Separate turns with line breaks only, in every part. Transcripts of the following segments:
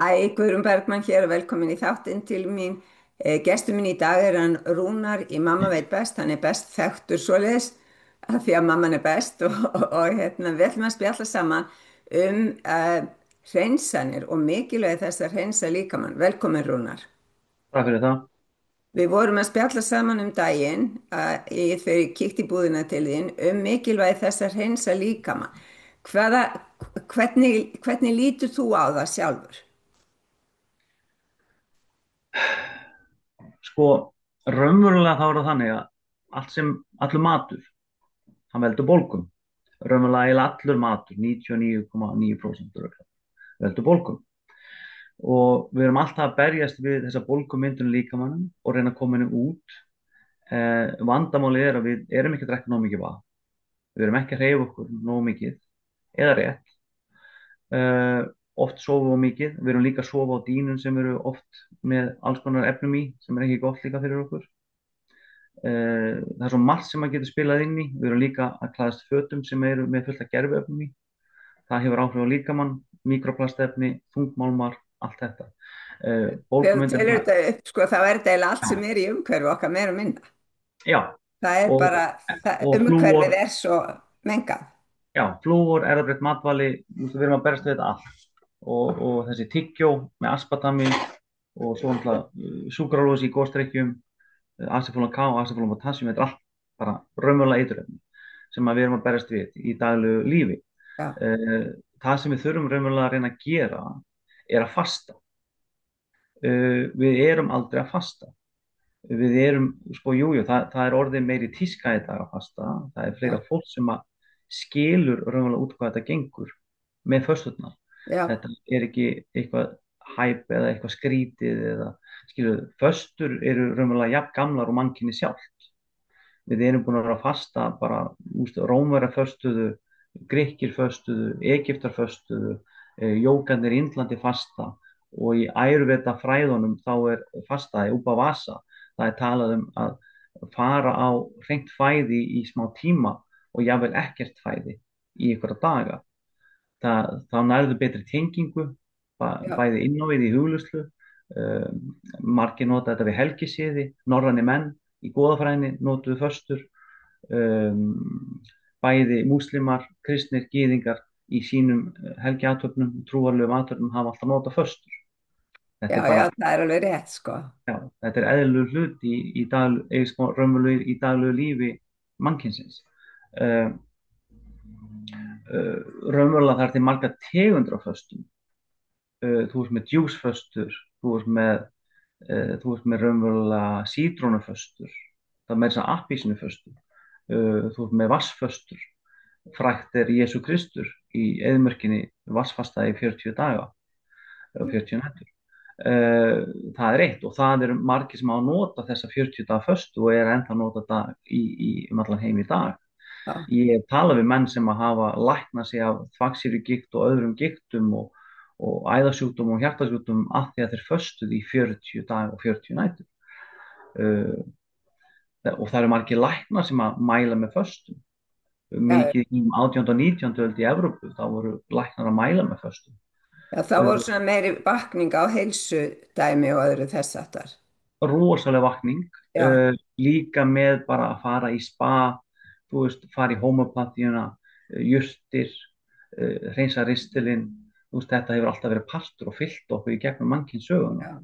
Hæ, Guðrún Bergmann hér og velkomin í þáttinn til mín. Gestur minn í dag er hann Rúnar í Mamma veit best. Hann er best þekktur svoleiðis af því að mamman er best og við ætlum að spjalla saman um hreinsanir og mikilvægi þess að hreinsa líkamann. Velkomin Rúnar.
Takk fyrir það.
Við vorum að spjalla saman um daginn þegar ég kíkti í búðina til þín mikilvægi þess að hreinsa líkamann. Hvaða, hvernig lítur þú á það sjálfur?
Sko, raunverulega þá er það þannig að allur matur, hann veldur bólgum. Raunverulega eiginlega allur matur, 99,9% örugglega, veldur bólgum. Og við erum alltaf að berjast við þessa bólgumyndun líkamannum og reyna að koma henni út. Vandamálið er að við erum ekki að drekka nóg mikið vatn. Við erum ekki að hreyfa okkur nóg mikið, eða rétt. Oft sofum við of mikið. Við erum líka að sofa á dýnum sem eru oft með alls konar efnum í, sem er ekki gott líka fyrir okkur. Það er svo margt sem maður getur spilað inn í. Við erum líka að klæðast fötum sem eru með fullt af gerviefnum í. Það hefur áhrif á líkamann, mikroplastefni, þungmálmar, allt þetta.
Þegar þú
Bólgumyndir,
telur þetta upp, sko, þá er þetta eiginlega allt
já,
sem er í umhverfi okkar meira og minna.
já,
Það er
og,
bara,
og
umhverfið
flúor,
er svo mengað.
já, flúor, erfðabreytt matvæli, við erum að berast við þetta allt. Og þessi tyggjó með aspartami og svo súkralósi í gosdrykkjum, asefólan K og asefólan potassium, þetta er allt bara raunverulega eiturefni sem að við erum að berast við í daglegu lífi.
Já,
Það sem við þurfum raunverulega að reyna að gera er að fasta. Við erum aldrei að fasta. Við erum, sko, það er orðið meiri tíska í dag að fasta. Það er fleira
já,
fólk sem að skilur raunverulega út hvað þetta gengur með fösturnar.
já,
Þetta er ekki eitthvað hæp eða eitthvað skrítið eða, skilur, föstur eru raunverulega jafn gamlar og mannkynið sjálft. Við erum búin að vera að fasta bara, Rómverjar föstuðu, Grikkir föstuðu, Egyptar föstuðu, jógarnir í Indlandi fasta og í Ayurveda fræðunum þá er fastaði Upavasa. Það er talað um að fara á hreint fæði í smá tíma og jafnvel ekkert fæði í einhverja daga. Þá nærðu betri tengingu,
já,
bæði inn á við í hugluslu. Margir nota þetta við helgisiði, norrænir menn í goðafræðinni notuðu föstur. Bæði múslimar, kristnir, gyðingar í sínum helgiathöfnum, trúarlegum athöfnum hafa alltaf notað föstur. Þetta
já,
er bara,
já, það er alveg rétt, sko.
já, þetta er eðlilegur hlut raunverulegu í daglegu lífi mannkynsins. Uh, Raunverulega það er til marga tegundur af föstum. Þú ert með djúsföstur, þú ert með raunverulega sítrónuföstur, það er með þess að appísínuföstur, þú ert með vassföstur, frægt er Jésu Kristur í eyðimörkinni vassfasta í 40 daga, 40 nætur. Það er eitt og það eru margir sem hafa notað þessa 40 daga föstu og er ennþá notað það allan heim í dag.
Já,
Ég tala við menn sem að hafa læknað sig af þvagsýrugigt og öðrum gigtum og æðasjúkdómum og hjartasjúkdómum af því að þeir föstuðu í 40 daga og 40 nætur. Uh, og það eru margir læknar sem að mæla með föstum.
já,
Mikið í 18. og 19. öld í Evrópu, þá voru læknar að mæla með föstum.
já, það
Uh,
voru svona meiri vakning á heilsu dæmi og öðru þess aftar.
Rosaleg vakning,
Já,
líka með bara að fara í spa, þú veist, fara í homeopathíuna, jurtir, hreinsa ristilinn, þú veist, þetta hefur alltaf verið partur og fyllt okkur í gegnum mannkynns söguna.
já.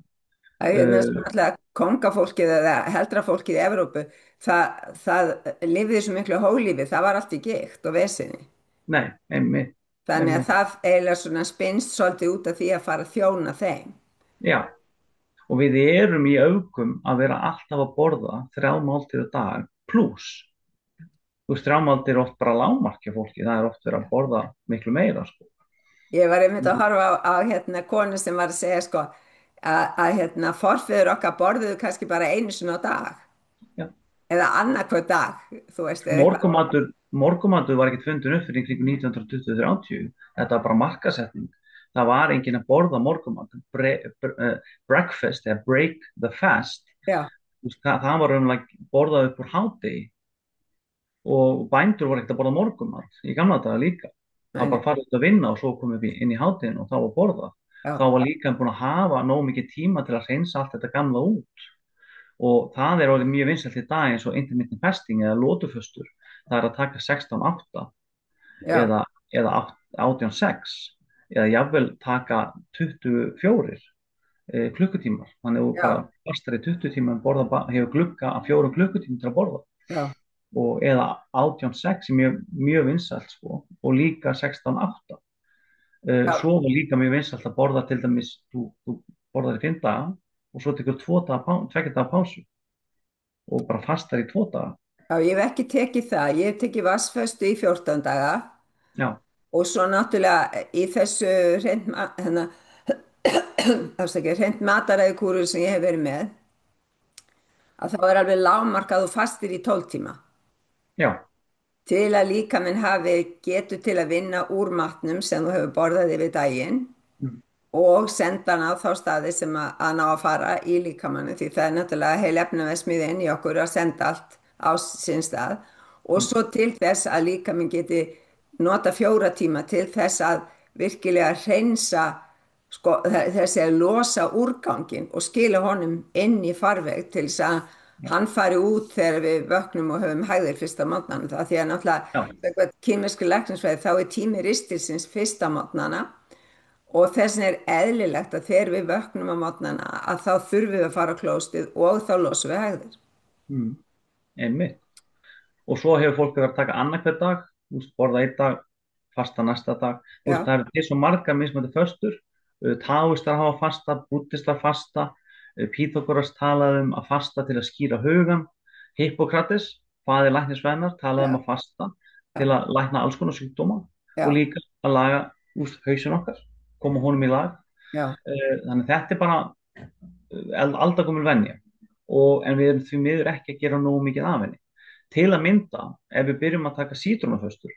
Það er hérna
Uh,
sem alltaf kongafólkið eða heldrafólkið í Evrópu, það lifði svo miklu hólífi, það var allt í gikt og vesinni.
nei, einmitt,
Þannig að
einmitt,
það eiginlega svona spinnst svolítið út af því að fara að þjóna þeim.
já, og við erum í öfgum að vera alltaf að borða 3 máltíðir á dag pluss. Þú veist, 3 máltíðir er oft bara lágmark hjá fólki, það er oft verið að borða miklu meira, sko.
Ég var einmitt að horfa á hérna konu sem var að segja sko að hérna forfeður okkar borðuðu kannski bara einu sinni á dag
Já.
eða annarkvöld dag, þú veist, eða eitthvað.
Morgumatur var ekkert fundin upp fyrir kring 1920-30. Þetta var bara markasetning. Það var enginn að borða morgumatur. Breakfast eða break the fast.
Já,
Þú veist, það var raunlega borðað upp úr hádegi og bændur voru ekkert að borða morgumat í gamla daga líka. Það var
meni,
bara farið út að vinna og svo komið inn í hádeginu og þá var borðað.
já,
þá var líka búin að hafa nóg mikið tíma til að hreinsa allt þetta gamla út. Og það er orðið mjög vinsælt í dag eins og intermittent fasting eða lotuföstur. Það er að taka 16-8
já,
eða 18-6 eða jafnvel taka 24 klukkutímar. Þannig að þú bara
já,
fastar í 20 tíma en hefur glugga að 4 klukkutíma til að borða.
já,
Og eða 18-6 er mjög vinsælt sko, og líka 16-8.
já,
Svo var líka mjög vinsælt að borða til dæmis, þú borðar í 5 daga og svo tekur 2 daga pásu og bara fastar í 2 daga.
já, ég hef ekki tekið það, ég hef tekið vatnsföstu í 14 daga
Já,
og svo náttúrulega í þessu hreint mataræði kúru sem ég hef verið með, að þá er alveg lágmark að þú fastir í 12 tíma
já,
til að líkaminn hafi getu til að vinna úr matnum sem þú hefur borðað yfir daginn
mm,
og senda hann á þá staði sem að ná að fara í líkamannu því það er náttúrulega heil efnaveðsmiðin í okkur að senda allt á sinn stað og
mm,
svo til þess að líkaminn geti nota 4 tíma til þess að virkilega hreinsa sko, þessi að losa úrgangin og skila honum inn í farveg til þess að
já,
hann fari út þegar við vöknum og höfum hægðir fyrsta mótnana það því að
já,
náttúrulega kýmverski læknisfræði þá er tími ristilsins fyrsta mótnana og þess vegna er eðlilegt að þegar við vöknum á mótnana að þá þurfum við að fara á klóstið og þá losum við hægðir.
mm, einmitt. Og svo hefur fólk verið að taka annað hver dag, þú veist, borða einn dag, fasta næsta dag. Þú veist,
Já,
það er til svo margar mismandi föstur. Taóistar hafa fasta, búddistar fasta, Pýþagóras talaði um að fasta til að skýra hugan. Hippókrates, faðir læknisfræðinnar, talaði um
já,
að fasta til
já,
að lækna alls konar sjúkdóma og
já,
líka að laga úst hausin okkar, koma honum í lag.
já,
Þannig að þetta er bara aldagömul venja. En við erum því miður ekki að gera nógu mikið af henni. Til að mynda, ef við byrjum að taka sítrónuföstur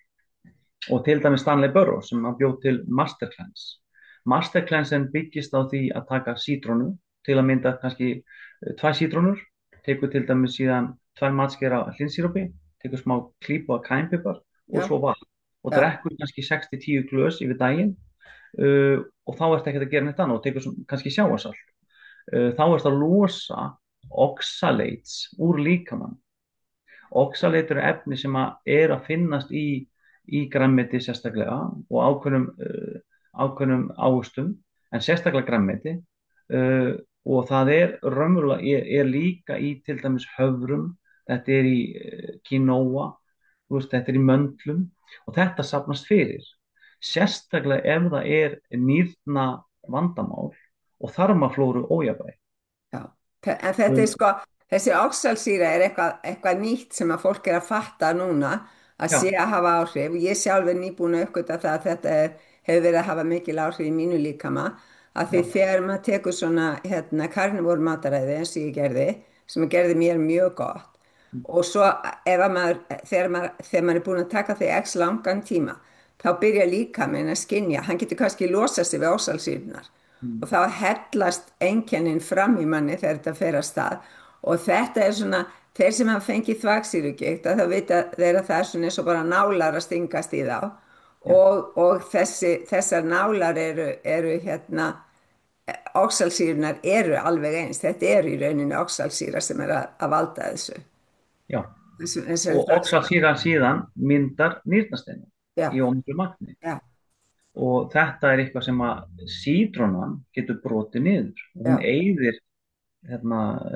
og til dæmis Stanley Burroughs sem að bjóð til Master Cleanse. Master Cleanse byggist á því að taka sítrónu, til að mynda kannski 2 sítrónur, tekur til dæmis síðan 2 matskeiðir af hlynsírópi, tekur smá klípu af kænpipar og
já,
svo vatn og
já,
drekkur kannski 6-10 glös yfir daginn og þá ertu ekkert að gera neitt annað og tekur kannski sjávarsalt. Þá ertu að losa oxalates úr líkamann. Oxalates eru efni sem er að finnast í grænmeti sérstaklega og ákveðnum ávöxtum, en sérstaklega grænmeti og það er raunverulega, er líka í til dæmis höfrum, þetta er í quinoa, þú veist, þetta er í möndlum og þetta safnast fyrir. Sérstaklega ef það er nýrna vandamál og þarmaflóru ójafnvægi.
já. En þetta er sko, þessi oxalsýra er eitthvað nýtt sem að fólk er að fatta núna að sé
Já,
að hafa áhrif. Ég sjálf er nýbúin að uppgöta það að þetta hefur verið að hafa mikil áhrif í mínu líkama að því
já,
þegar maður tekur svona karnivór mataræði eins og ég gerði sem gerði mér mjög gott og svo ef að þegar maður er búin að taka því x langan tíma þá byrja líkaminn að skynja, hann getur kannski losa sig við ósalsýrnar
mm,
og þá hellast einkennin fram í manni þegar þetta fer að stað og þetta er svona, þeir sem hafa fengið þvagsýrugigt að það vita þeirra það er svona eins og bara nálar að stingast í þá
já,
og þessar nálar eru oxalsýrunar eru alveg eins, þetta eru í rauninni oxalsýra sem er að valda
já.
þessari
Og
þvagsýra.
oxalsýran síðan myndar nýrnasteina
Já,
í ómiklu magni.
já,
Og þetta er eitthvað sem að sítrónan getur brotið niður. Hún
já,
eyðir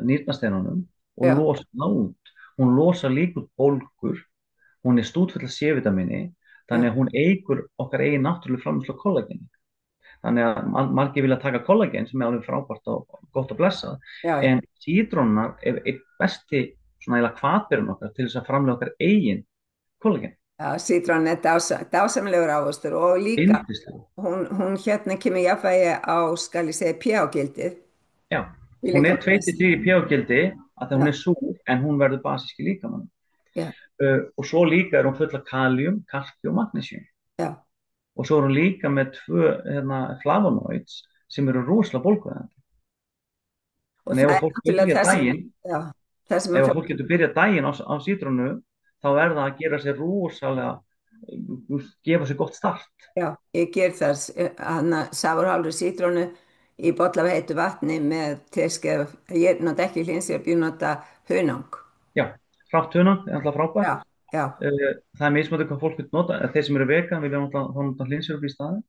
nýrnasteinunum og
já,
losar það út. Hún losar líka út bólgur, hún er stútfull af C-vitamini,
já,
þannig að hún eykur okkar eigin náttúrulega framleiðslu á kollageni. Þannig að margir vilja taka kollagen sem er alveg frábært og gott að blessa,
já, já.
en sítrónar er einn besti svona eiginlega hvatberinn okkar til þess að framleiða okkar eigin kollagen.
Já, sítrón er dásamlegur ávöxtur og líka
Yndislega.
hún kemur jafnvægi á, skal ég segja, pH-gildið
Já,
í
hún er
líkamanum.
2-3 í pH-gildi að það hún
Já,
er súr en hún verður basísk í líkamann.
já,
Og svo líka er hún full af kalium, kalki og magnesíum.
já.
Og svo er hún líka með 2 flavonoids sem eru rosalega bólguðandi.
Og
Þannig
það
ef
er
fólk
náttúrulega
byrja
það sem,
daginn,
já, það sem að
ef
fólk,
fólk getur byrjað daginn á sítrónu, þá er það að gera sér rosalega gefa sér gott start.
Já, ég ger það, hann sárhálfur sítrónu í bolla af heitu vatni með teskeið, ég nota ekki hlinsirupp, ég nota hunang.
Já, hrátt hunang er alltaf frábært.
Já, já,
Það er mismöndi hvað fólk vil nota. Þeir sem eru vegan vilja nota hlinsjöfn í staðinn.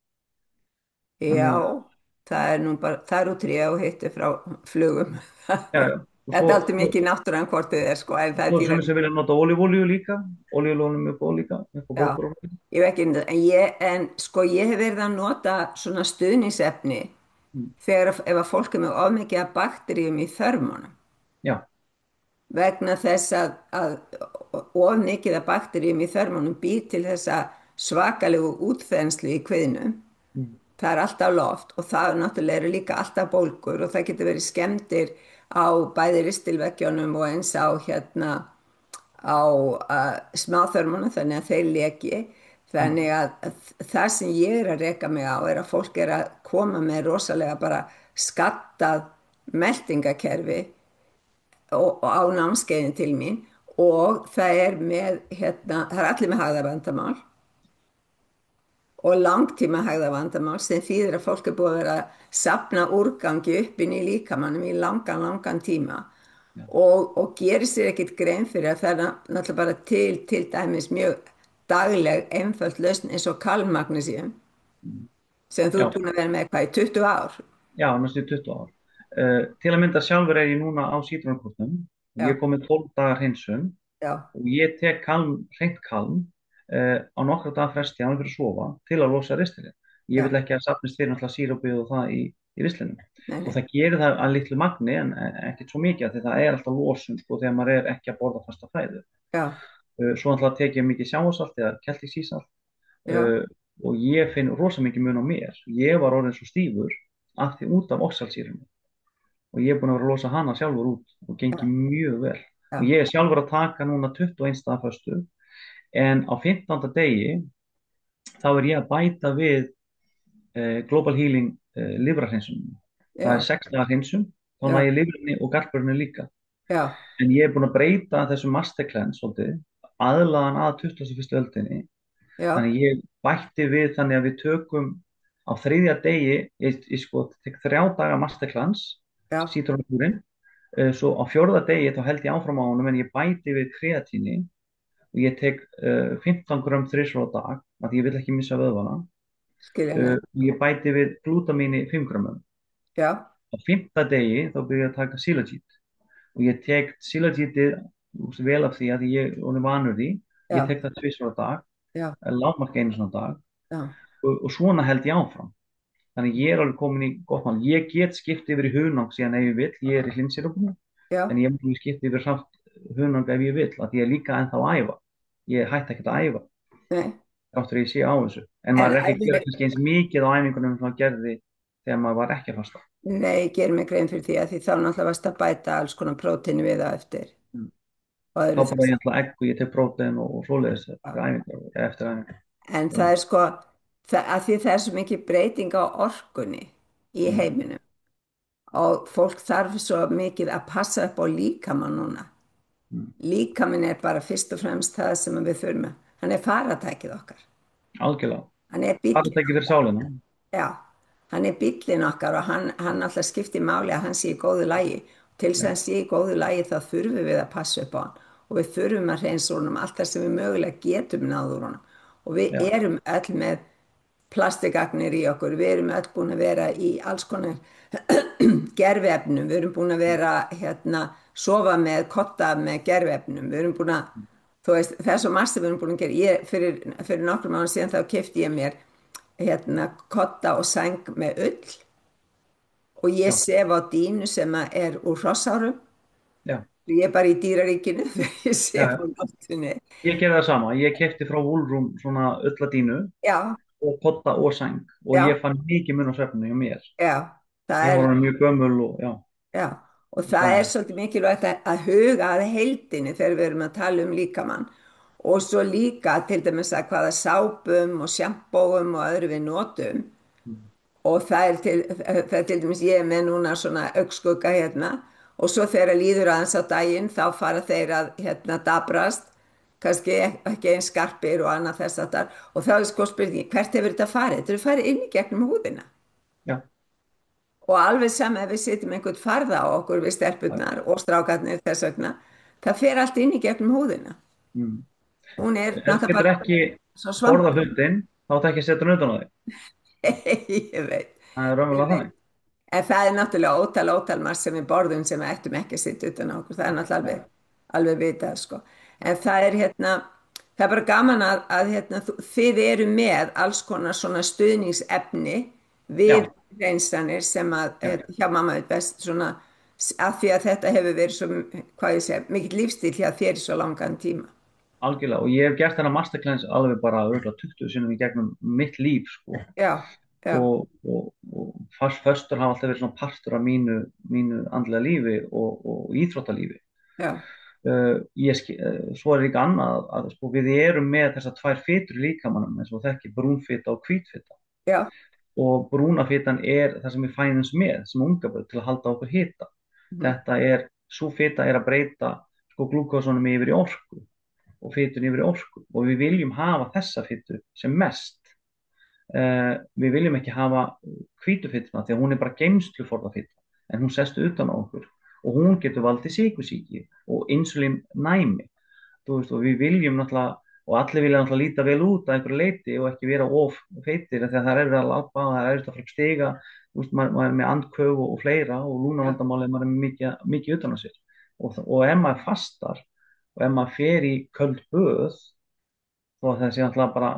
já,
Þannig að,
það er nú bara, það er út tré og hitti frá flugum.
já, já. Og
Þetta er alltaf mikið náttúran hvort þið er, sko, en það er
svo er
dýrar.
sumir sem vilja nota ólífólíu líka. Ólífólíu er mjög góð líka, upp á
Já,
bólgur og hluti.
ég hef ekki, en sko, ég hef verið að nota svona stuðningsefni
Mm.
þegar ef að fólk er með of mikið af bakteríum í þörmunum.
Já,
Vegna þess að of mikið af bakteríum í þörmunum býr til þessa svakalegu útþenslu í kviðnum.
mm.
Það er alltaf loft og það er náttúrulega eru líka alltaf bólgur og það getur verið skemmdir á bæði ristilveggjónum og eins á á smáþörmunum þannig að þeir leki.
Mm.
Þannig að það sem ég er að reka mig á er að fólk er að koma með rosalega bara skattað meltingakerfi og á námskeiðin til mín og það er með það er allir með hægðavandamál og langtíma hægðavandamál sem þýðir að fólk er búið að vera að safna úrgangi upp inn í líkamannum í langan tíma
Já.
og gerir sér ekkit grein fyrir að það er náttúrulega bara til dæmis mjög dagleg einföld lausn eins og kalmagnesium
Mm.
sem þú
Já,
ert búin að vera með hvað í 20 ár.
já, næstu 20 ár. Til að mynda sjálfur er ég núna á sítrónukortum og ég
Já,
er komið 12 dagar hreinsun
já,
og ég tek hreint kalm á nokkra dagar fresti án fyrir að sofa til að losa ristilinn. Ég
já,
vil ekki að safnist fyrir náttúrulega sírópið og það í rislinum.
nei,
Og
nei,
það gerir það að litlu magni en ekkert svo mikið af því það er alltaf losun sko þegar maður er ekki að borða fasta fæðu.
já,
Svo náttúrulega tek ég mikið sjávarsalt eða keltisísalt
já,
uh, og ég finn rosa mikið mun á mér. Ég var orðin svo stífur af því út af oxalsýrunni og ég er búin að vera að losa hana sjálfur út og gengi mjög vel. Og
já,
ég er sjálfur að taka núna 21 dagar föstu en á 15. degi þá er ég að bæta við Global Healing livrarhreinsun. Það er
já,
6 dagar hreinsun, þá næ
já,
ég lifrinni og gallblöðrunni líka.
já,
En ég er búin að breyta þessu master cleanse svolítið, aðlagan að 21. öldinni.
já,
Þannig ég bætti við þannig að við tökum á þriðja degi, ég sko tek 3 daga master cleanse,
já,
sítrónukúrin, svo á fjórða degi þá held ég áfram á honum en ég bæti við kreatíni og ég tek 15 grömm þrisvar á dag, af því ég vil ekki missa vöðvana.
skiljanlega,
Ég bæti við glútamíni 5 grömmum.
já,
Á fimmta degi þá byrja ég að taka silagít og ég tek silagítið vel af því að ég er vanur því. Ég
já,
tek það tvisvar á dag,
já,
lágmark einu svona á dag
já,
og svona held ég áfram. Þannig ég er alveg komin í gott mál. Ég get skipt yfir í hunang síðan ef ég vill, ég er í hlinsirúknu,
já,
en ég mun skipt yfir hrátt hunang ef ég vill, af því ég er líka ennþá að æfa. Ég hætti ekkert að æfa,
nei,
þáttur ég sé á þessu. En
en
maður er ekki að gera
æfileg,
kannski eins mikið á æfingunum sem maður gerði þegar maður var ekki að fasta.
nei, ég ger mig grein fyrir því að því þá náttúrulega varst að bæta alls konar prótínu við það eftir
Mm.
og
Þá
öðru
bara
þess.
ég ætla egg og ég tek prótein og svoleiðis
Já.
fyrir æfingar, eftir æfingar.
En
Já.
það er sko, að því það er svo mikið breyting á orkunni í
Mm.
heiminum og fólk þarf svo mikið að passa upp á líkamann núna.
Mm.
Líkaminn er bara fyrst og fremst það sem við þurfum. Hann er faratækið okkar.
Algjörlega.
Hann er
Það er
bíllinn
ekki fyrir
okkar.
sálina.
Já, hann er bíllinn okkar og hann alltaf skiptir máli að hann sé í góðu lagi. Til þess að
Já.
hann sé í góðu lagi þá þurfum við að passa upp á hann og við þurfum að hreinsa úr honum allt það sem við mögulega getum náður honum. Og við
Já.
erum öll með plastikagnir í okkur, við erum öll búin að vera í alls konar gerfefnum, við erum búin að vera sofa með kotta með gerfefnum, við erum búin að þú veist, það er svo margt sem við erum búin að gera fyrir nokkrum mánuðum síðan þá keypti ég mér kotta og sæng með ull og ég
Já.
sef á dínu sem er úr hrossárum,
Já.
ég er bara í dýraríkinu þegar ég
Já.
sef á nóttunni.
Ég gerði það sama. Ég kefti frá Woolroom svona ulladínu
Já,
og kotta og sæng og
já,
ég fann mikið mun á svefninu hjá mér.
já, það
Ég var
er
orðin mjög gömul og já.
Já, og það er
Það,
svolítið mikilvægt að huga að heildinni þegar við erum að tala um líkamann og svo líka til dæmis að hvaða sápum og sjampóum og öðru við notum og það er til dæmis ég er með núna svona augskugga og svo þegar líður aðeins á daginn þá fara þeir að dabrast kannski ekki eins skarpir og annað þess að þar og þá er sko spurning, hvert hefur þetta farið? Þetta er farið inn í gegnum húðina
Já,
og alveg sama ef við setjum einhvern farða á okkur við
já,
stelpurnar og strákarnir þess vegna, það fer allt inn í gegnum húðina.
mm.
Hún er
Ef þú
náttúrulega
getur
bara
ekki
svo
borða
svampur.
hlutin, þá áttu ekki að setja hann utan á þig.
Ég veit,
Það er
ég
raunverulega
veit.
þannig.
En það er náttúrulega ótal margt sem við borðum sem við ættum ekki að sitja utan á okkur. Það er náttúrulega alveg vitað, sko. En það er það er bara gaman að þið eru með alls konar svona stuðningsefni við
Já,
reynsanir sem að
já,
hjá mamma er best svona af því að þetta hefur verið svo, hvað ég segja, mikill lífstíl hjá þér í svo langan tíma.
algjörlega. Og ég hef gert þennan masterclass alveg bara örugglega 20 sinnum í gegnum mitt líf, sko.
Já, já,
Og föstur hafa alltaf verið svona partur af mínu andlega lífi og íþróttalífi.
já,
Svo er líka annað að sko, við erum með þessar tvær fitur í líkamanum eins og þekki brúnfita og hvítfita
já.
og brúnafitan er það sem við fænumst með sem ungabörn til að halda okkur hita.
Mhm.
Svo fita er að breyta sko glúkósunum yfir í orku og fitun yfir í orku og við viljum hafa þessa fitu sem mest. Við viljum ekki hafa hvítu fituna því að hún er bara geymsluforða fita en hún sest utan á okkur og hún getur valdið sykursýki og insulín næmi. Þú veist, og við viljum náttúrulega og allir vilja náttúrulega líta vel út að einhverju leiti og ekki vera of feitir af því að það er verið að láta á, það er verið að fara upp stiga, þú veist, maður er með andköf og fleira og
Já,
lúnavandamáli maður er með mikið utan á sér og ef maður fastar og ef maður fer í köld böð þó að það sé náttúrulega bara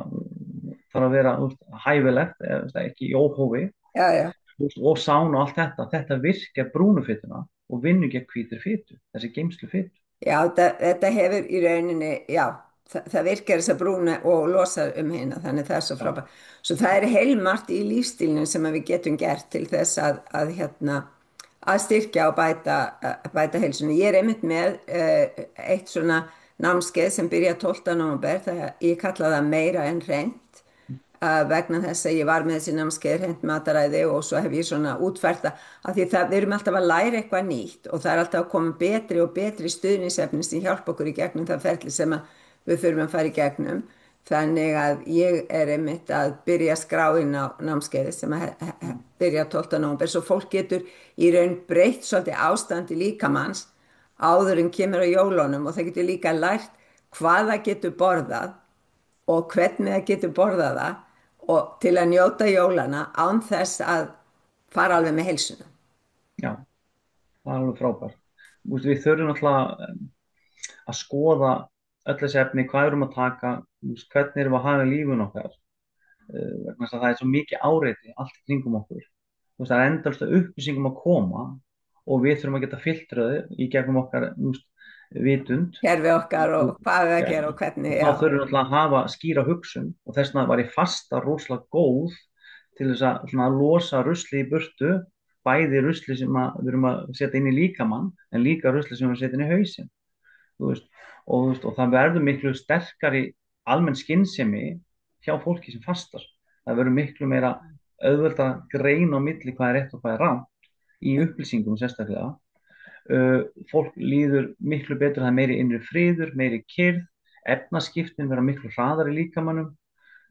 þarf að vera þú veist, hæfilegt, ekki í óhófi
já, já.
þú veist, og sán og allt þetta virkar brúnufituna og vinnur gegn hvítri fitu, þessi geymslu fitu.
Já, þetta hefur í rauninni, já, það virkar þess að brúna og losa um hérna, þannig það er svo
Já,
frábært. Svo það er heilmargt í lífstílnum sem að við getum gert til þess að styrkja og bæta heilsunni. Ég er einmitt með eitt svona námskeið sem byrja 12. nóvember, ég kalla það meira en hreint vegna þess að ég var með þessi námskeið hreint mataræði og svo hef ég svona útfært að því það, við erum alltaf að læra eitthvað nýtt og það er alltaf að koma betri og betri stuðnisefni sem hjálpa okkur í gegnum það ferli sem að við þurfum að fara í gegnum þannig að ég er einmitt að byrja að skrá inn á námskeiði sem að byrja 12. nóvember svo fólk getur í raun breytt svolítið ástandi líkamanns áður en kemur á jólunum og það getur líka lært hvað það getur borðað og hvernig það getur borðað það og til að njóta jólana án þess að fara alveg með heilsuna.
já, það er alveg frábært. Þú veist, við þurfum náttúrulega að skoða öll þessi efni, hvað erum að taka, þú veist, hvernig erum við að hafa lífun okkar, vegna þess að það er svo mikið áreiti allt í kringum okkur. Þú veist, það er endalst upplýsingum að koma og við þurfum að geta filtraði í gegnum okkar, þú veist, vitund.
Kerfi okkar og hvað við að
Já,
gera og hvernig,
og þá
já.
þurfum við alltaf að hafa skýra hugsun og þess vegna var ég fasta rosalega góð til þess að, svona, að losa rusli í burtu, bæði rusli sem við erum að setja inn í líkamann en líka rusli sem við erum að setja inn í hausinn þú veist, þú veist, og það verður miklu sterkari almenn skynsemi hjá fólki sem fastar það verður miklu meira auðvelt að greina á milli hvað er rétt og hvað er rangt í upplýsingum sérstaklega fólk líður miklu betur, það er meiri innri friður, meiri kyrrð, efnaskiptin vera miklu hraðar í líkamannum,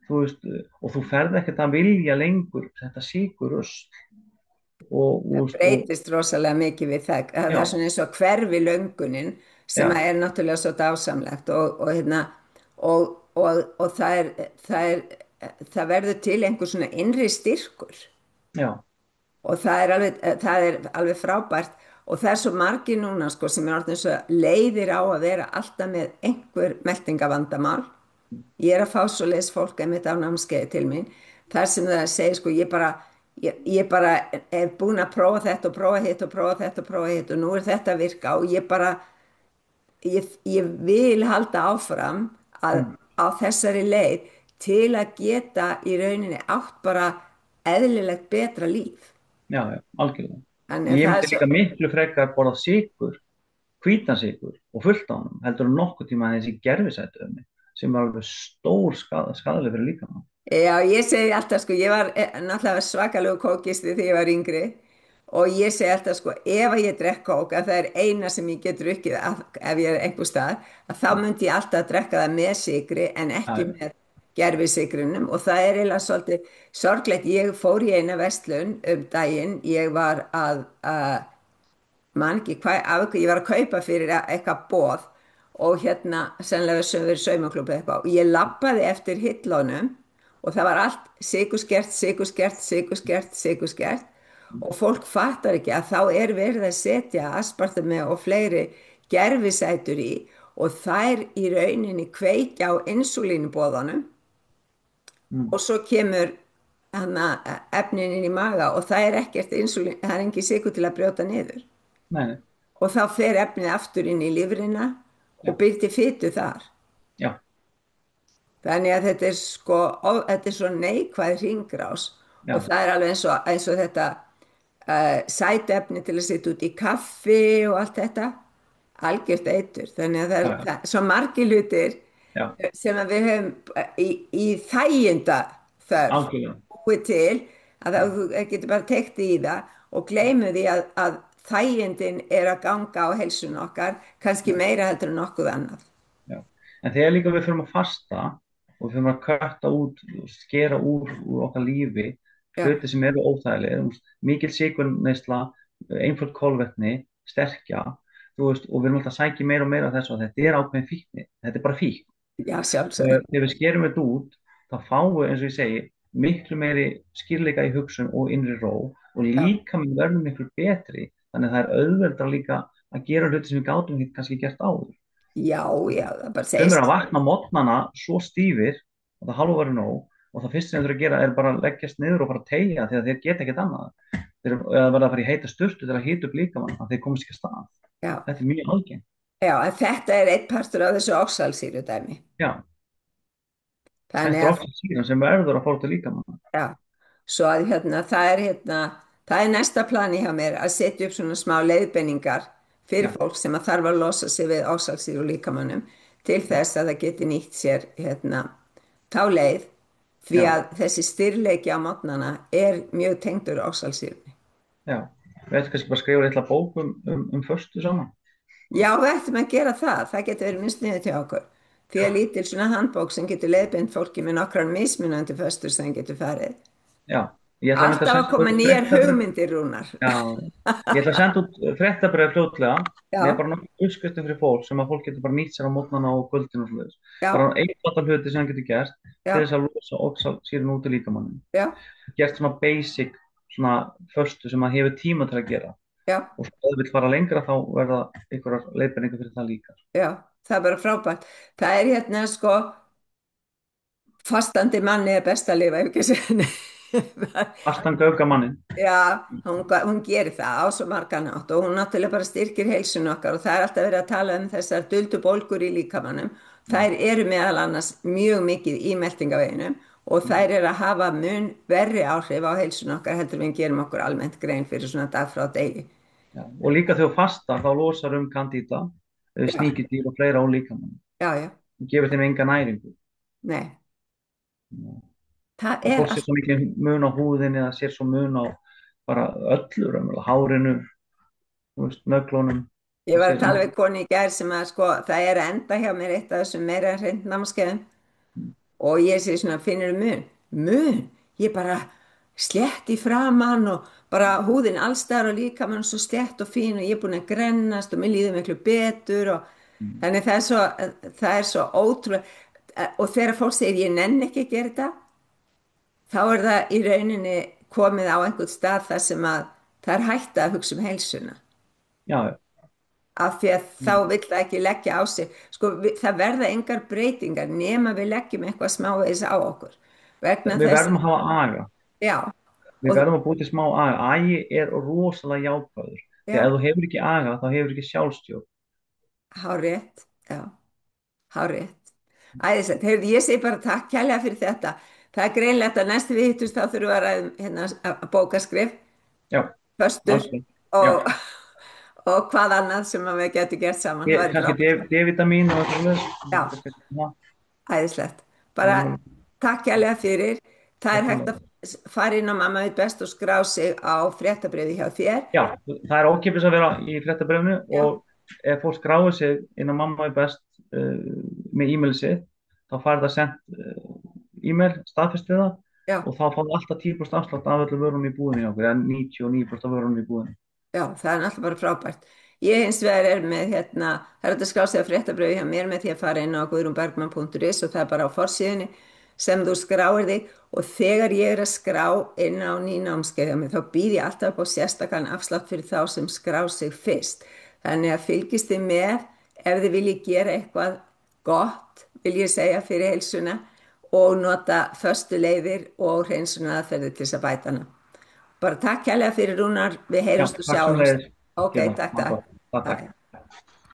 þú veist, og þú ferð ekkert að vilja lengur þetta sykurrusl
Það
og
breytist rosalega mikið við það. Það
já,
er svona eins og hverfi löngunin sem
já,
er náttúrulega svo dásamlegt og það verður til einhver svona innri styrkur.
já,
Og það er alveg frábært og það er svo margir núna sko sem er orðin svo leiðir á að vera alltaf með einhver meltingavandamál ég er að fá svo leis fólk einmitt á námskeiði til mín þar sem það segir sko ég bara er búin að prófa þetta og prófa hitt og prófa þetta og prófa hitt og nú er þetta að virka og ég vil halda áfram að
mm,
á þessari leið til að geta í rauninni átt bara eðlilegt betra líf
já, algjörlega.
Þannig að
Ég
það er
myndi
svo,
líka miklu frekar að borða sykur, hvítan sykur og fullt á honum heldur en nokkuð tíma þessi gerfisætuefni sem var alveg stór skadaleg fyrir líkamann.
já, ég segi alltaf sko, ég var náttúrulega svakalegu kókisti þegar ég var yngri og ég segi alltaf sko, ef að ég drekka kók, að það er eina sem ég get drukkið ef ég er einhver stað, að þá myndi ég alltaf drekka það með sykri en ekki
Já,
með gerfisykrunum og það er eiginlega svolítið sorglegt. Ég fór í eina verslun daginn, ég var að man ekki hvað, ég var að kaupa fyrir eitthvað boð og hérna sennilega sem verið saumaklúb eða eitthvað og ég labbaði eftir hillunum og það var allt sykurskert, sykurskert, sykurskert, sykurskert og fólk fattar ekki að þá er verið að setja aspartami og fleiri gerfisætur í og þær í rauninni kveikja á insúlínubóðanum
mm,
og svo kemur hana efnin inn í maga og það er ekkert insúlín, það er engin sykur til að brjóta niður
nei, nei,
og þá fer efnið aftur inn í lifrina
já,
og býr til fitu þar.
já,
Þannig að þetta er sko, þetta er svo neikvæð hringrás og
já,
það er alveg eins og þetta sætefni til að setja út í kaffi og allt þetta, algjört eitur. Þannig að
já,
það er svo margir hlutir
já,
sem að við höfum í þæginda þörf
algjörlega,
búið til að
já,
þú getur bara tekt í það og gleymu því að þægindin er að ganga á heilsun okkar kannski
já,
meira heldur en nokkuð annað.
já. En þegar líka við fyrir að fasta og við fyrir að kötta út, skera úr okkar lífi,
Já,
hluti sem eru óþægilegir, mikil sykurneysla, einföld kolvetni, sterkja, þú veist, og við erum alltaf að sækja meira og meira af þessu og þetta er ákveðin fíkni, þetta er bara fíkn.
já, sjálfsög.
Þegar við skerum þetta út, þá fáum við, eins og ég segi, miklu meiri skýrleika í hugsun og innri ró og
Já,
líka með verðum miklu betri, þannig að það er auðveldra líka að gera hluti sem við gátum ekki kannski gert áður.
já, já, það bara
Sumir að
segist.
vakna á morgnana svo stífir og það hálfa verið nóg og það fyrst sem þeir þurfa að gera er bara að leggjast niður og fara að teygja því að þeir geta ekkert annað. Þeir verða að fara í heita sturtu til að hita upp líkamann að þeir komast ekki að stað.
Já,
Þetta er mjög algengt.
já, en þetta er eitt partur af þessu oxalsýru dæmi.
Já, þetta
Þannig
er
að,
oft síðan sem verður að fóra til líkamann.
já, svo að það er næsta plani hjá mér að setja upp svona smá leiðbeiningar fyrir
Já,
fólk sem að þarf að losa sig við oxalsýru líkamannum til
já,
þess að það geti nýtt sér þá leið því
já,
að þessi styrleiki á mótnana er mjög tengdur oxalsýrunni.
já. Við ætlum kannski bara að skrifa eitthvað bók um föstu saman.
Já, við ættum að gera það. Það getur verið minnst niður til okkur. Því að lítil svona handbók sem getur leiðbeint fólki með nokkrar mismunandi föstur sem getur farið.
Já, ég ætla einmitt að
Alltaf að
senda
koma
út
nýjar
fréttabréf.
hugmyndir, Rúnar.
Já, ég ætla að senda út fréttabrið fljótlega með
Já,
bara nokkuð uppskriftum fyrir fólk sem að fólk getur bara nýtt sér á mótnana og kvöldinu og svoleiðis. Bara
já,
einfalda hluti sem hann getur gert til
já,
þess að losa oxalsýrun út í líkamannum.
já,
Gert svona basic, svona föstu sem að hefur tíma til að gera.
já,
Og ef það vil fara lengra þá verða einhverjar leiðbeiningar fyrir það líka.
já. Það er bara frábært. Það er sko, fastandi manni er best að lifa, ef ekki að segja.
Fastan gauga mannin.
Já, hún gerir það á svo margan hátt og hún náttúrulega bara styrkir heilsun okkar og það er alltaf verið að tala um þessar duldu bólgur í líkamannum.
Mm,
Þær eru meðal annars mjög mikið í meltingaveginum og
mm,
þær eru að hafa mun verri áhrif á heilsun okkar heldur en við gerum okkur almennt grein fyrir svona dag frá degi.
já. Og líka þegar þú fastar þá losar kandída,
Já,
sníkjudýr og fleira á líkamann.
já, já,
Og gefur þeim enga næringu.
nei, það
Og
er
fólk sér svo mikið mun á húðinni eða sér svo mun á bara öllu raunverulega, hárinu, þú veist, nöglunum.
Ég
Það
var að
sér
tala
engin.
við konu í gær sem að sko, það er að enda hjá mér eitt af þessum meira en hreint námskeiðum og ég sé svona, finnur mun? Mun? Ég bara slétt í framann og bara húðin allstar og líka mann svo slétt og fín og ég er búin að grennast og mér líður miklu betur og
Mm.
þannig það er svo ótrúlega og þegar fólk segir ég nenn ekki að gera þetta þá er það í rauninni komið á einhvern stað þar sem að það er hægt að hugsa um heilsuna
Já,
af því að þá vill það ekki leggja á sig sko það verða engar breytingar nema við leggjum eitthvað smávegis á okkur vegna
við
þess
verðum að hafa aga.
já
Við
og
verðum að búið til smá aga. Agi er rosalega jákvæður. Þegar
já
ef þú hefur ekki aga, þá hefur ekki sjálfstjórn.
hárétt já hárétt æðislegt heyrðu ég segi bara takk kærlega fyrir þetta það er greinlegt að næstu við hittust þá þurfum við að ræða hérna að bókaskrif
Já,
föstur
alls. Já,
og og hvað annað sem að við getum gert saman það væri
kannski
frábært
D-vitamin og
já
eitthvað.
æðislegt bara takk kærlega fyrir það er hægt
Takk
að fara inn á Mamma veit best og skrá sig á fréttabréfi hjá þér.
Já, það er ókeypis að vera í fréttabréfinu
Já,
og ef fólk skráir sig inn á Mamma er best með e-mailið sitt, þá fær það sent e-mail staðfest við það
já.
og þá fá það alltaf 10% afslátt af öllu vörunum í búðinni hjá okkur, eða 99% af vörunum í búðinni.
Já, það er náttúrulega bara frábært. Ég hins vegar er með það er hægt að skrá sig á fréttabrauði hjá mér með því að fara inn á guðrúnbergmann.is og það er bara á forsíðunni sem þú skráir þig og þegar ég er að skrá inn á ný námskeið hjá mér þá býð ég alltaf upp á sérstakann afslátt fyrir þá sem skrá sig fyrst. Þannig að fylgist þið með ef þið viljið gera eitthvað gott, vil ég segja, fyrir heilsuna og nota föstu leiðir og hreinsunar aðferðir til þess að bæta hana. Bara takk kærlega fyrir Rúnar, við
Já,
heyrumst og
takk sem
sjáumst.
leiðis.
Ok,
Hérna,
takk,
Magga.
takk.
Takk, takk.
Takk.